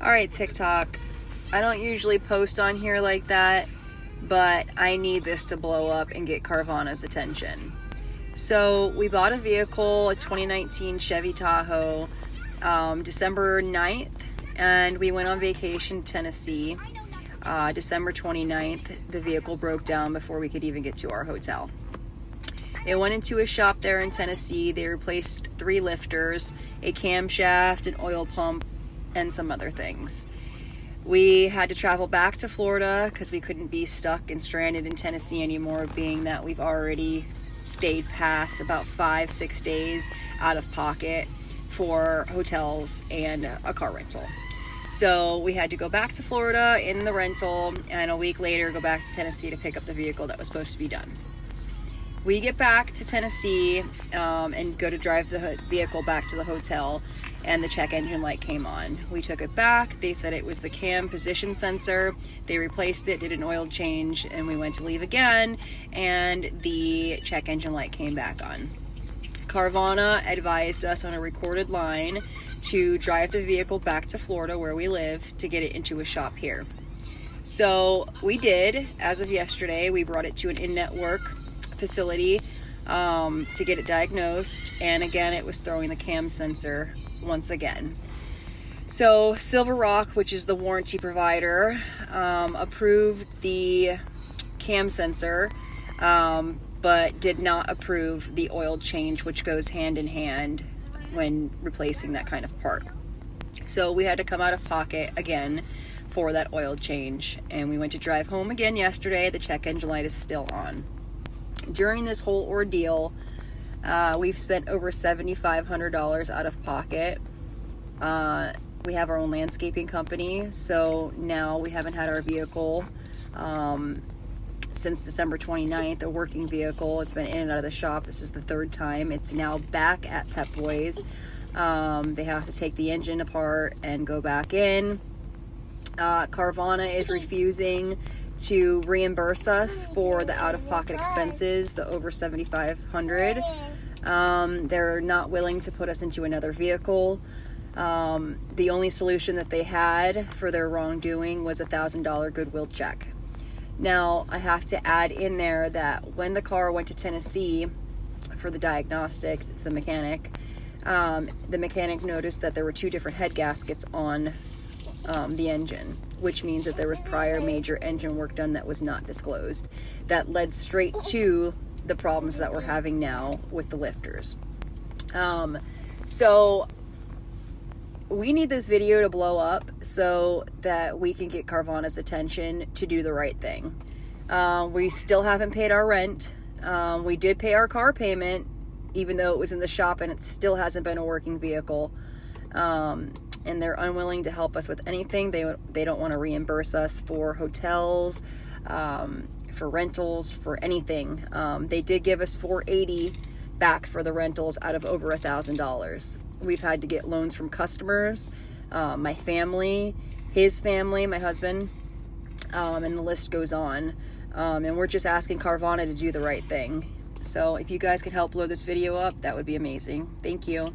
Alright, TikTok. I don't usually post on here like that, but I need this to blow up and get Carvana's attention. So we bought a vehicle, a 2019 Chevy Tahoe, December 9th, and we went on vacation to Tennessee. December 29th, the vehicle broke down before we could even get to our hotel. It went into a shop there in Tennessee. They replaced 3 lifters, a camshaft, an oil pump, and some other things. We had to travel back to Florida because we couldn't be stuck and stranded in Tennessee anymore, being that we've already stayed past about 5-6 days out of pocket for hotels and a car rental. So we had to go back to Florida in the rental, and a week later go back to Tennessee to pick up the vehicle that was supposed to be done. We get back to Tennessee and go to drive the vehicle back to the hotel, and the check engine light came on. We took it back. They said it was the cam position sensor. They replaced it, did an oil change, and we went to leave again, and the check engine light came back on. Carvana advised us on a recorded line to drive the vehicle back to Florida where we live to get it into a shop here. So we did. As of yesterday, we brought it to an in-network facility to get it diagnosed, and again it was throwing the cam sensor once again. So Silver Rock, which is the warranty provider, approved the cam sensor, but did not approve the oil change, which goes hand in hand when replacing that kind of part. So we had to come out of pocket again for that oil change, and we went to drive home again yesterday. The check engine light is still on. During this whole ordeal, we've spent over $7,500 out of pocket. We have our own landscaping company, so now we haven't had our vehicle since December 29th, a working vehicle. It's been in and out of the shop. This is the 3rd time. It's now back at Pep Boys. They have to take the engine apart and go back in. Carvana is refusing to reimburse us for the out-of-pocket expenses, the over $7,500. They're not willing to put us into another vehicle. The only solution that they had for their wrongdoing was a $1,000 goodwill check. Now, I have to add in there that when the car went to Tennessee for the diagnostic, it's the mechanic noticed that there were 2 different head gaskets on the engine, which means that there was prior major engine work done that was not disclosed. That led straight to the problems that we're having now with the lifters. So we need this video to blow up so that we can get Carvana's attention to do the right thing. We still haven't paid our rent. We did pay our car payment, even though it was in the shop, and it still hasn't been a working vehicle. And they're unwilling to help us with anything. They don't want to reimburse us for hotels, for rentals, for anything. They did give us $480 back for the rentals out of over $1,000. We've had to get loans from customers, my family, his family, my husband, and the list goes on. And we're just asking Carvana to do the right thing. So if you guys could help blow this video up, that would be amazing. Thank you.